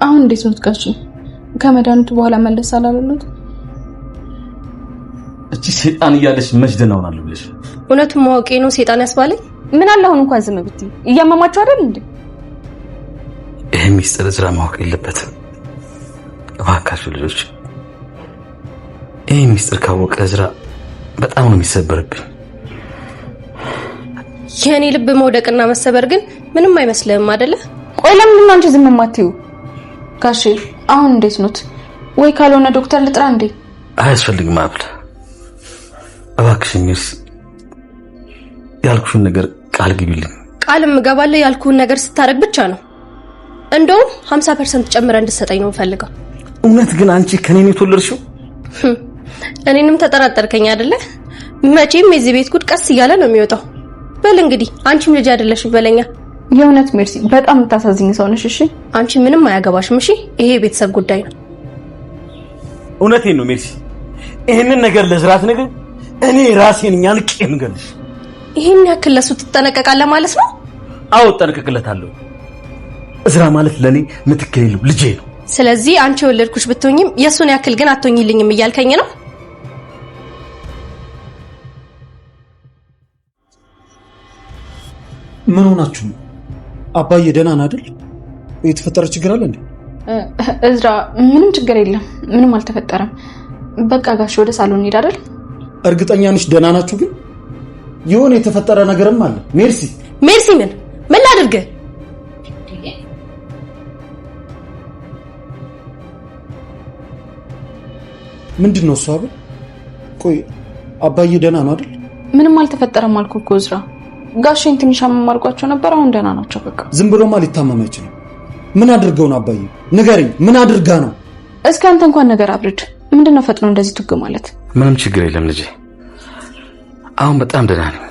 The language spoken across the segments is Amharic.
አሁን እንዴት ነው ትጋሽ? ከመዳንቱ በኋላ መለስ አላለሉት? እቺ ሰይጣን እያለች መጅደና ሆናለሁ ብለሽ እውነቱን ማወቄ ነው ሰይጣን ያስባለኝ? ምን አለ አሁን እንኳን ዝም ብትይ? እያመማችሁ አይደል እንዴ? ይሄ ሚስጥር እዝራ ማወቅ የለበትም። እባካችሁ ልጆች፣ ይሄ ሚስጥር ካወቀ እዝራ በጣም ነው የሚሰበርብኝ። የኔ ልብ መውደቅና መሰበር ግን ምንም አይመስልም አይደለ? ቆይ ለምን ነው አንቺ ዝም የማትዩ? ጋሼ አሁን እንዴት ነው? ወይ ካልሆነ ዶክተር ልጥራ እንዴ? አያስፈልግም አብል። እባክሽ ሚስ ያልኩሽን ነገር ቃል ግቢልኝ። ቃልም እገባለሁ ያልኩን ነገር ስታረግ ብቻ ነው። እንደውም 50% ጨምረ እንድትሰጠኝ ነው ፈልገው። እውነት ግን አንቺ ከኔ ነው የተወለድሽው? እኔንም ተጠራጠርከኝ አይደለ? መቼም የዚህ ቤት ጉድ ቀስ እያለ ነው የሚወጣው። በል እንግዲህ አንቺም ልጅ አይደለሽ በለኛ። የእውነት ሜርሲ በጣም የምታሳዝኝ ሰው ነሽ። እሺ አንቺ ምንም አያገባሽም። እሺ ይሄ የቤተሰብ ጉዳይ ነው። እውነቴን ነው ሜርሲ። ይሄንን ነገር ለዝራት ነገር እኔ ራሴን ያልቄ እንገልሽ። ይሄን ያክል ለሱ ትጠነቀቃለህ ማለት ነው? አዎ ተጠነቀቅለታለሁ። እዝራ ማለት ለኔ ምትከይለው ልጄ ነው። ስለዚህ አንቺ ወለድኩሽ ብትሆኝም የሱን ያክል ግን አትሆኝልኝም እያልከኝ ነው? ምን ሆናችሁ? አባዬ ደህና ነህ አይደል? የተፈጠረ ችግር አለ እንዴ? እዝራ ምንም ችግር የለም፣ ምንም አልተፈጠረም። በቃ ጋሽ ወደ ሳሎን ሄድ አይደል? እርግጠኛ ነሽ ደህና ናችሁ? ግን የሆነ የተፈጠረ ነገርም አለ። ሜርሲ ምን ላድርግ? ምንድነው እሱ? አብል ቆይ አባዬ ደህና ነው አይደል? ምንም አልተፈጠረም አልኩ እኮ እዝራ። ጋሽን ትንሽ አመማርቋቸው ነበር፣ አሁን ደህና ናቸው። በቃ ዝም ብሎማ ሊታመም አይችልም። ምን አድርገው ነው አባዬ? ንገረኝ፣ ምን አድርጋ ነው? እስኪ አንተ እንኳን ነገር አብርድ። ምንድነው ፈጥኖ እንደዚህ ትግ ማለት? ምንም ችግር የለም ልጄ፣ አሁን በጣም ደህና ነኝ።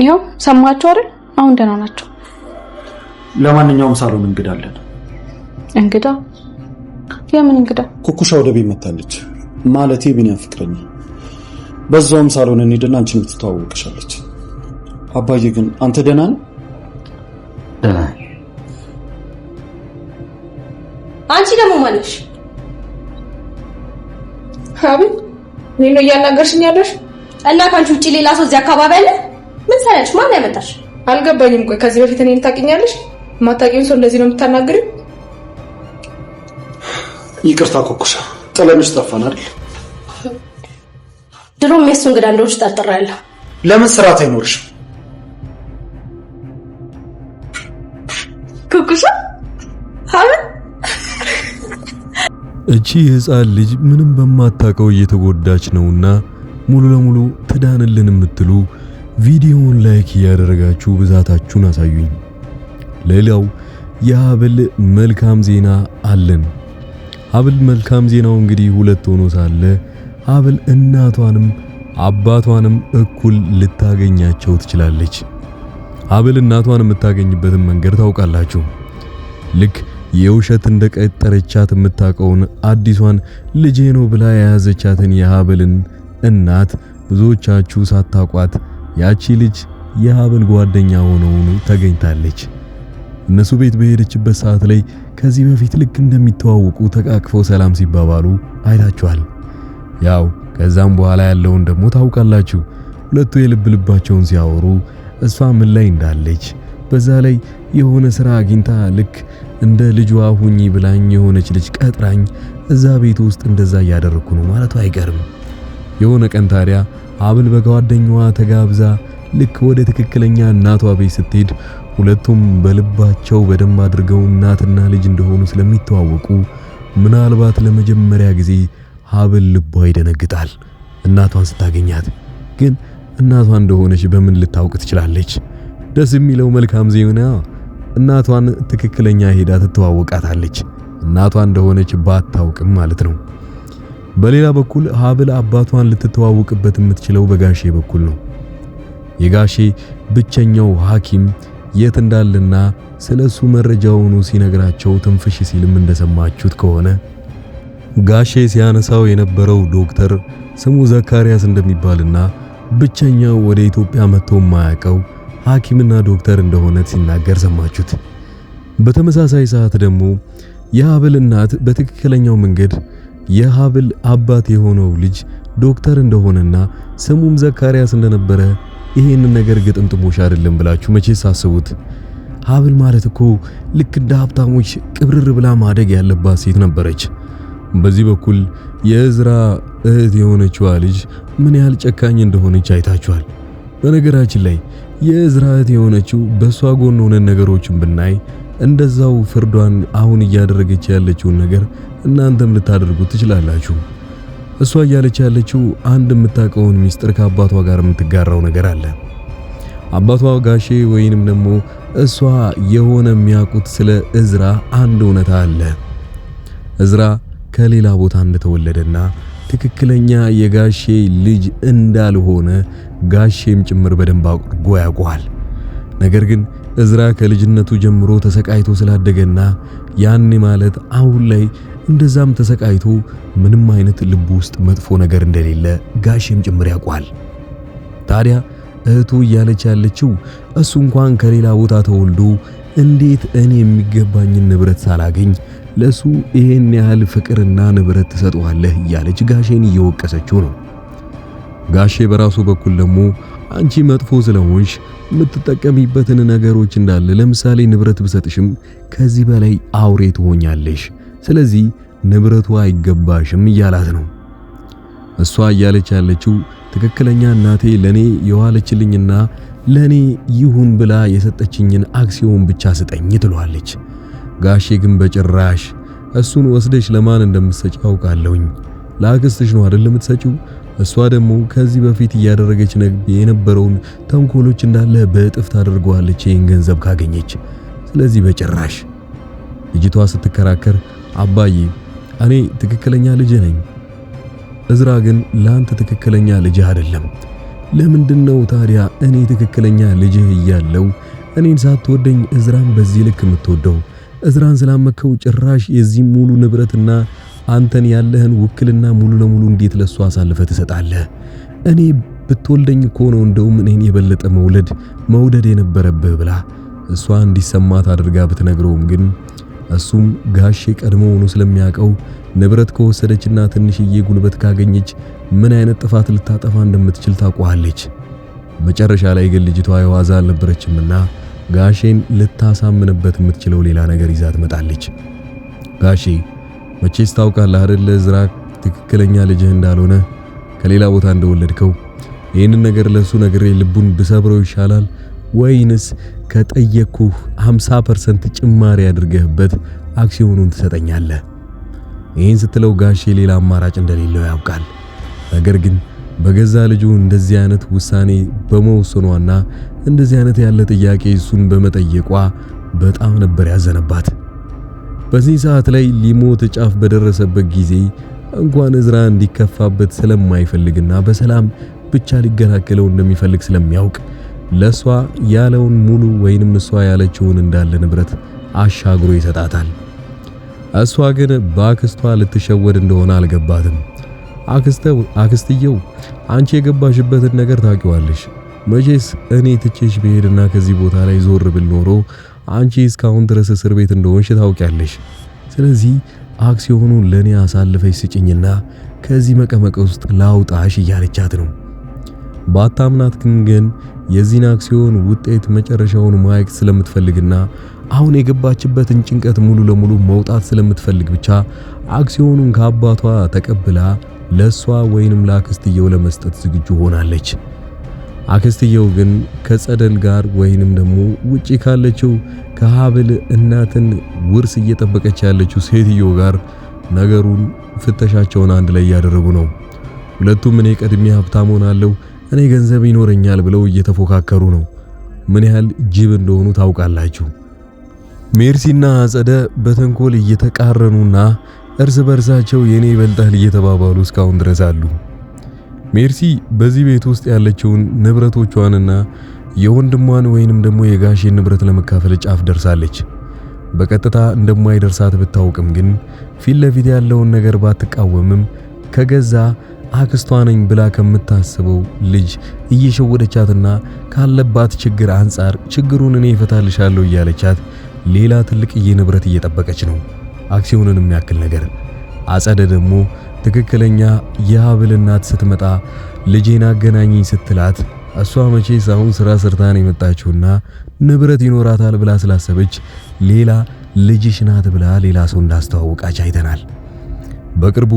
ይኸው ሰማችሁ አይደል? አሁን ደህና ናቸው። ለማንኛውም ሳሎን እንግዳ አለን። እንግዳ? የምን እንግዳ? ኩኩሻ ወደ ቤት መጣለች። ማለቴ ቢኒያም ፍቅረኛ። በዛውም ሳሎን እንሂድና አንቺን ትተዋወቅሻለች። አባዬ ግን አንተ ደህና ነህ? ደህና። አንቺ ደግሞ ማለሽ? አቤት፣ እኔ ነው እያናገርሽኝ ያለሽ? እና ካንቺ ውጪ ሌላ ሰው እዚህ አካባቢ አለ? ምን ሰራሽ? ማን ያመጣሽ? አልገባኝም። ቆይ ከዚህ በፊት እኔን ታውቂኛለሽ? ማታውቂውን ሰው እንደዚህ ነው የምታናግሪው? ይቅርታ ኩኩሻ፣ ጥለንሽ ጠፋን አይደል? ድሮም የሱ እንግዳ እንደሆንሽ ጠርጥሬያለሁ። ለምን ስርዓት አይኖርሽም? ኩኩሻ እቺ ህፃን ልጅ ምንም በማታውቀው እየተጎዳች ነውና ሙሉ ለሙሉ ትዳንልን የምትሉ ቪዲዮውን ላይክ ያደረጋችሁ ብዛታችሁን አሳዩኝ። ሌላው የሀብል መልካም ዜና አለን። ሀብል መልካም ዜናው እንግዲህ ሁለት ሆኖ ሳለ ሀብል እናቷንም አባቷንም እኩል ልታገኛቸው ትችላለች። ሀብል እናቷን የምታገኝበትን መንገድ ታውቃላችሁ። ልክ የውሸት እንደቀጠረቻት የምታውቀውን አዲሷን ልጄ ነው ብላ የያዘቻትን የሀብልን እናት ብዙዎቻችሁ ሳታቋት ያቺ ልጅ የሀብል ጓደኛ ሆነው ተገኝታለች። እነሱ ቤት በሄደችበት ሰዓት ላይ ከዚህ በፊት ልክ እንደሚተዋወቁ ተቃቅፈው ሰላም ሲባባሉ አይታችኋል። ያው ከዛም በኋላ ያለውን ደግሞ ታውቃላችሁ። ሁለቱ የልብ ልባቸውን ሲያወሩ እሷ ምን ላይ እንዳለች፣ በዛ ላይ የሆነ ስራ አግኝታ ልክ እንደ ልጇ ሁኚ ብላኝ የሆነች ልጅ ቀጥራኝ እዛ ቤት ውስጥ እንደዛ እያደረኩ ነው ማለቱ አይቀርም። የሆነ ቀን ታዲያ ሀብል በጓደኛዋ ተጋብዛ ልክ ወደ ትክክለኛ እናቷ ቤት ስትሄድ ሁለቱም በልባቸው በደንብ አድርገው እናትና ልጅ እንደሆኑ ስለሚተዋወቁ ምናልባት ለመጀመሪያ ጊዜ ሀብል ልቧ ይደነግጣል እናቷን ስታገኛት። ግን እናቷ እንደሆነች በምን ልታውቅ ትችላለች? ደስ የሚለው መልካም ዜና እናቷን ትክክለኛ ሄዳ ትተዋወቃታለች። እናቷ እንደሆነች ባታውቅም ማለት ነው። በሌላ በኩል ሀብል አባቷን ልትተዋወቅበት የምትችለው በጋሼ በኩል ነው። የጋሼ ብቸኛው ሐኪም የት እንዳለና ስለሱ መረጃውን ሲነግራቸው ትንፍሽ ሲልም እንደሰማችሁት ከሆነ ጋሼ ሲያነሳው የነበረው ዶክተር ስሙ ዘካሪያስ እንደሚባልና ብቸኛው ወደ ኢትዮጵያ መጥቶ የማያውቀው ሐኪምና ዶክተር እንደሆነ ሲናገር ሰማችሁት። በተመሳሳይ ሰዓት ደግሞ የሀብል እናት በትክክለኛው መንገድ የሀብል አባት የሆነው ልጅ ዶክተር እንደሆነና ስሙም ዘካሪያስ እንደነበረ ይሄንን ነገር ግጥምጥሞሽ አይደለም ብላችሁ መቼስ አስቡት። ሀብል ማለት እኮ ልክ እንደ ሀብታሞች ቅብርር ብላ ማደግ ያለባት ሴት ነበረች። በዚህ በኩል የእዝራ እህት የሆነችዋ ልጅ ምን ያህል ጨካኝ እንደሆነች አይታችኋል። በነገራችን ላይ የእዝራ እህት የሆነችው በሷ ጎን ሆነን ነገሮችን ብናይ እንደዛው ፍርዷን አሁን እያደረገች ያለችውን ነገር እናንተም ልታደርጉ ትችላላችሁ። እሷ እያለች ያለችው አንድ የምታውቀውን ሚስጥር ከአባቷ ጋር የምትጋራው ነገር አለ። አባቷ ጋሼ ወይንም ደግሞ እሷ የሆነ የሚያውቁት ስለ እዝራ አንድ እውነታ አለ። እዝራ ከሌላ ቦታ እንደተወለደና ትክክለኛ የጋሼ ልጅ እንዳልሆነ ጋሼም ጭምር በደንብ አድርጎ ያውቀዋል። ነገር ግን እዝራ ከልጅነቱ ጀምሮ ተሰቃይቶ ስላደገና ያኔ ማለት አሁን ላይ እንደዛም ተሰቃይቶ ምንም አይነት ልቡ ውስጥ መጥፎ ነገር እንደሌለ ጋሼም ጭምር ያውቀዋል። ታዲያ እህቱ እያለች ያለችው እሱ እንኳን ከሌላ ቦታ ተወልዶ እንዴት እኔ የሚገባኝን ንብረት ሳላገኝ ለሱ ይሄን ያህል ፍቅርና ንብረት ትሰጠዋለህ እያለች ጋሼን እየወቀሰችው ነው። ጋሼ በራሱ በኩል ደግሞ አንቺ መጥፎ ስለሆንሽ የምትጠቀሚበትን ነገሮች እንዳለ ለምሳሌ ንብረት ብሰጥሽም ከዚህ በላይ አውሬ ትሆኛለሽ፣ ስለዚህ ንብረቱ አይገባሽም እያላት ነው። እሷ እያለች ያለችው ትክክለኛ እናቴ ለኔ የዋለችልኝና ለኔ ይሁን ብላ የሰጠችኝን አክሲዮን ብቻ ስጠኝ ትሏለች። ጋሼ ግን በጭራሽ እሱን ወስደሽ ለማን እንደምትሰጪ አውቃለሁኝ፣ ለአክስትሽ ነው አይደል የምትሰጪው? እሷ ደግሞ ከዚህ በፊት እያደረገች የነበረውን ተንኮሎች እንዳለ በእጥፍ ታደርገዋለች ይህን ገንዘብ ካገኘች። ስለዚህ በጭራሽ። ልጅቷ ስትከራከር አባዬ እኔ ትክክለኛ ልጅ ነኝ፣ እዝራ ግን ላንተ ትክክለኛ ልጅ አይደለም። ለምንድነው ታዲያ እኔ ትክክለኛ ልጅህ እያለው እኔን ሳትወደኝ እዝራን በዚህ ልክ የምትወደው? እዝራን ስላመከው ጭራሽ የዚህ ሙሉ ንብረትና አንተን ያለህን ውክልና ሙሉ ለሙሉ እንዴት ለሱ አሳልፈ ትሰጣለህ? እኔ ብትወልደኝ እኮ ነው እንደውም እኔን የበለጠ መውደድ የነበረብህ ብላ እሷ እንዲሰማት አድርጋ ብትነግረውም ግን እሱም ጋሼ ቀድሞውኑ ስለሚያውቀው ንብረት ከወሰደችና ትንሽዬ ጉልበት ካገኘች ምን አይነት ጥፋት ልታጠፋ እንደምትችል ታውቃለች። መጨረሻ ላይ ግን ልጅቷ የዋዛ አልነበረችምና ጋሼን ልታሳምንበት የምትችለው ሌላ ነገር ይዛ ትመጣለች። ጋሼ መቼስ ታውቃለህ አይደል እዝራ ትክክለኛ ልጅህ እንዳልሆነ ከሌላ ቦታ እንደወለድከው። ይህንን ነገር ለሱ ነግሬ ልቡን ብሰብረው ይሻላል ወይንስ ከጠየቅኩህ 50% ጭማሪ አድርገህበት አክሲዮኑን ትሰጠኛለህ? ይህን ስትለው ጋሼ ሌላ አማራጭ እንደሌለው ያውቃል። ነገር ግን በገዛ ልጁ እንደዚህ አይነት ውሳኔ በመወሰኗና እንደዚህ አይነት ያለ ጥያቄ እሱን በመጠየቋ በጣም ነበር ያዘነባት። በዚህ ሰዓት ላይ ሊሞት ጫፍ በደረሰበት ጊዜ እንኳን እዝራ እንዲከፋበት ስለማይፈልግና በሰላም ብቻ ሊገላገለው እንደሚፈልግ ስለሚያውቅ ለሷ ያለውን ሙሉ ወይንም እሷ ያለችውን እንዳለ ንብረት አሻግሮ ይሰጣታል። እሷ ግን በአክስቷ ልትሸወድ እንደሆነ አልገባትም። አክስትየው አንቺ የገባሽበትን ነገር ታውቂዋለሽ። መቼስ እኔ ትቼሽ ብሄድና ከዚህ ቦታ ላይ ዞር ብል ኖሮ አንቺ እስካሁን ድረስ እስር ቤት እንደሆንሽ ታውቂያለሽ። ስለዚህ አክሲዮኑን ለኔ አሳልፈሽ ስጭኝና ከዚህ መቀመቅ ውስጥ ላውጣሽ እያለቻት ነው። ባታምናት ግን የዚህን አክሲዮን ውጤት መጨረሻውን ማየት ስለምትፈልግና አሁን የገባችበትን ጭንቀት ሙሉ ለሙሉ መውጣት ስለምትፈልግ ብቻ አክሲዮኑን ከአባቷ ተቀብላ ለሷ ወይንም ለአክስትየው ለመስጠት ዝግጁ ሆናለች። አክስትየው ግን ከጸደል ጋር ወይንም ደግሞ ውጪ ካለችው ከሀብል እናትን ውርስ እየጠበቀች ያለችው ሴትዮ ጋር ነገሩን ፍተሻቸውን አንድ ላይ ያደረጉ ነው። ሁለቱም እኔ ቀድሜ ሀብታም ሆናለሁ፣ እኔ ገንዘብ ይኖረኛል ብለው እየተፎካከሩ ነው። ምን ያህል ጅብ እንደሆኑ ታውቃላችሁ። ሜርሲና አጸደ በተንኮል እየተቃረኑና እርስ በርሳቸው የኔ ይበልጣል እየተባባሉ እስካሁን ድረስ አሉ። ሜርሲ በዚህ ቤት ውስጥ ያለችውን ንብረቶቿንና የወንድሟን ወይንም ደግሞ የጋሼን ንብረት ለመካፈል ጫፍ ደርሳለች። በቀጥታ እንደማይደርሳት ብታውቅም ግን ፊት ለፊት ያለውን ነገር ባትቃወምም ከገዛ አክስቷ ነኝ ብላ ከምታስበው ልጅ እየሸወደቻትና ካለባት ችግር አንጻር ችግሩን እኔ እፈታልሻለሁ እያለቻት ሌላ ትልቅዬ ንብረት እየጠበቀች ነው። አክሲዮንን የሚያክል ነገር። አጸደ ደግሞ ትክክለኛ የሀብል እናት ስትመጣ ልጄን አገናኘኝ ስትላት እሷ መቼስ አሁን ስራ ሰርታን የመጣችውና ንብረት ይኖራታል ብላ ስላሰበች ሌላ ልጅሽ ናት ብላ ሌላ ሰው እንዳስተዋወቃች አይተናል። በቅርቡ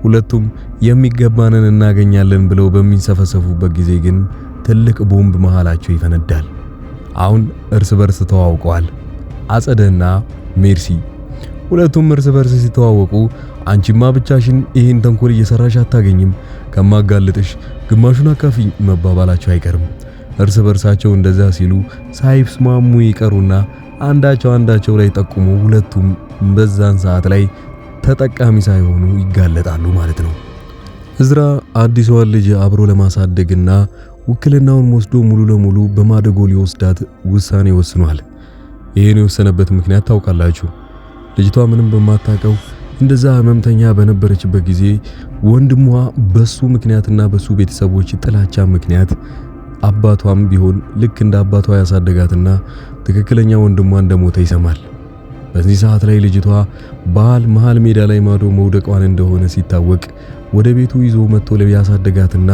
ሁለቱም የሚገባንን እናገኛለን ብለው በሚንሰፈሰፉበት ጊዜ ግን ትልቅ ቦምብ መሃላቸው ይፈነዳል። አሁን እርስ በርስ ተዋውቀዋል አጸደና ሜርሲ። ሁለቱም እርስ በርስ ሲተዋወቁ አንቺማ ብቻሽን ይሄን ተንኮል እየሰራሽ አታገኝም፣ ከማጋለጥሽ ግማሹን አካፊኝ መባባላቸው አይቀርም። እርስ በርሳቸው እንደዛ ሲሉ ሳይስማሙ ይቀሩና አንዳቸው ላይ ጠቁሞ ሁለቱም በዛን ሰዓት ላይ ተጠቃሚ ሳይሆኑ ይጋለጣሉ ማለት ነው። እዝራ አዲሷን ልጅ አብሮ ለማሳደግና ውክልናውን ወስዶ ሙሉ ለሙሉ በማደጎ ሊወስዳት ውሳኔ ወስኗል። ይሄን የወሰነበት ምክንያት ታውቃላችሁ። ልጅቷ ምንም በማታውቀው እንደዛ ህመምተኛ በነበረችበት ጊዜ ወንድሟ በሱ ምክንያትና በሱ ቤተሰቦች ጥላቻ ምክንያት አባቷም ቢሆን ልክ እንደ አባቷ ያሳደጋትና ትክክለኛ ወንድሟ እንደሞተ ይሰማል። በዚህ ሰዓት ላይ ልጅቷ ባል መሃል ሜዳ ላይ ማዶ መውደቋን እንደሆነ ሲታወቅ ወደ ቤቱ ይዞ መጥቶ ለያሳደጋትና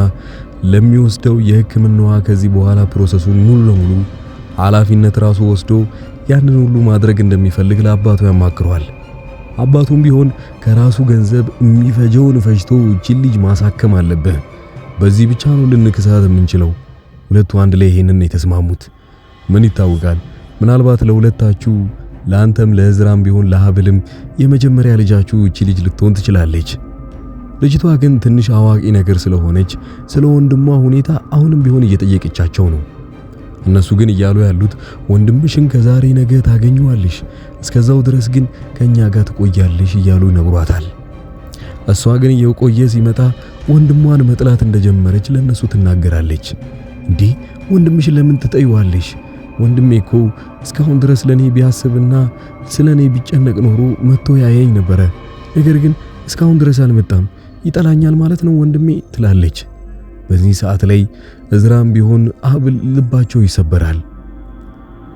ለሚወስደው የሕክምናዋ ከዚህ በኋላ ፕሮሰሱን ሙሉ ለሙሉ ኃላፊነት ራሱ ወስዶ ያንን ሁሉ ማድረግ እንደሚፈልግ ለአባቱ ያማክረዋል። አባቱም ቢሆን ከራሱ ገንዘብ የሚፈጀውን ፈጅቶ እቺን ልጅ ማሳከም አለበት፣ በዚህ ብቻ ነው ልንክሳት የምንችለው። ሁለቱ አንድ ላይ ይሄንን የተስማሙት። ምን ይታወቃል፣ ምናልባት ለሁለታችሁ ለአንተም ለእዝራም ቢሆን ለሀብልም የመጀመሪያ ልጃችሁ እቺ ልጅ ልትሆን ትችላለች። ልጅቷ ግን ትንሽ አዋቂ ነገር ስለሆነች ስለ ወንድሟ ሁኔታ አሁንም ቢሆን እየጠየቀቻቸው ነው። እነሱ ግን እያሉ ያሉት ወንድምሽን ከዛሬ ነገ ታገኙዋለሽ፣ እስከዛው ድረስ ግን ከኛ ጋር ትቆያለሽ እያሉ ይነግሯታል። እሷ ግን እየቆየ ሲመጣ ወንድሟን መጥላት እንደጀመረች ለነሱ ትናገራለች። እንዴ ወንድምሽን ለምን ትጠይዋለሽ? ወንድሜ እኮ እስካሁን ድረስ ለኔ ቢያስብና ስለኔ ቢጨነቅ ኖሮ መጥቶ ያየኝ ነበረ። ነገር ግን እስካሁን ድረስ አልመጣም። ይጠላኛል ማለት ነው ወንድሜ ትላለች። በዚህ ሰዓት ላይ እዝራም ቢሆን ሀብል ልባቸው ይሰበራል።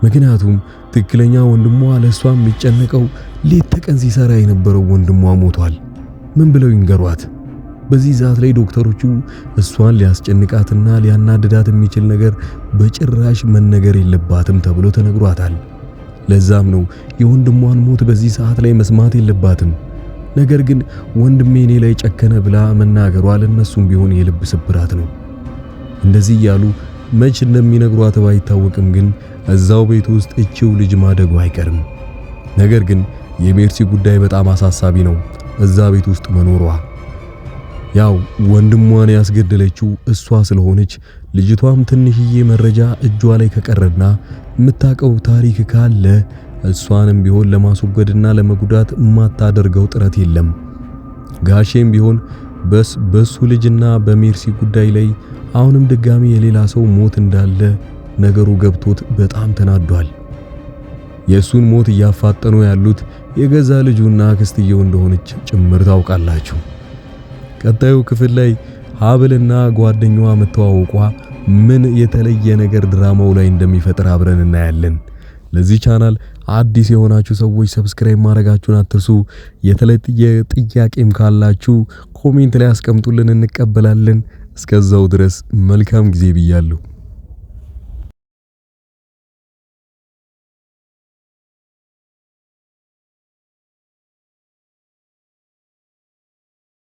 ምክንያቱም ትክክለኛ ወንድሟ ለሷ የሚጨነቀው ሌት ተቀን ሲሰራ የነበረው ወንድሟ ሞቷል። ምን ብለው ይንገሯት? በዚህ ሰዓት ላይ ዶክተሮቹ እሷን ሊያስጨንቃትና ሊያናድዳት የሚችል ነገር በጭራሽ መነገር የለባትም ተብሎ ተነግሯታል። ለዛም ነው የወንድሟን ሞት በዚህ ሰዓት ላይ መስማት የለባትም። ነገር ግን ወንድሜ እኔ ላይ ጨከነ ብላ መናገሯ ለነሱም ቢሆን የልብ ስብራት ነው። እንደዚህ ያሉ መች እንደሚነግሯት ባይታወቅም ግን እዛው ቤት ውስጥ እቺው ልጅ ማደጉ አይቀርም። ነገር ግን የሜርሲ ጉዳይ በጣም አሳሳቢ ነው። እዛ ቤት ውስጥ መኖሯ ያው ወንድሟን ያስገደለችው እሷ ስለሆነች ልጅቷም ትንሽዬ መረጃ እጇ ላይ ከቀረና የምታቀው ታሪክ ካለ እሷንም ቢሆን ለማስወገድና ለመጉዳት የማታደርገው ጥረት የለም። ጋሼም ቢሆን በሱ ልጅና በሜርሲ ጉዳይ ላይ አሁንም ድጋሚ የሌላ ሰው ሞት እንዳለ ነገሩ ገብቶት በጣም ተናዷል። የሱን ሞት እያፋጠኑ ያሉት የገዛ ልጁና አክስትየው እንደሆነች ጭምር ታውቃላችሁ። ቀጣዩ ክፍል ላይ ሀብልና ጓደኛዋ መተዋወቋ ምን የተለየ ነገር ድራማው ላይ እንደሚፈጥር አብረን እናያለን። ለዚህ ቻናል አዲስ የሆናችሁ ሰዎች ሰብስክራይብ ማድረጋችሁን አትርሱ። የተለየ ጥያቄም ካላችሁ ኮሜንት ላይ አስቀምጡልን፣ እንቀበላለን። እስከዛው ድረስ መልካም ጊዜ ብያለሁ።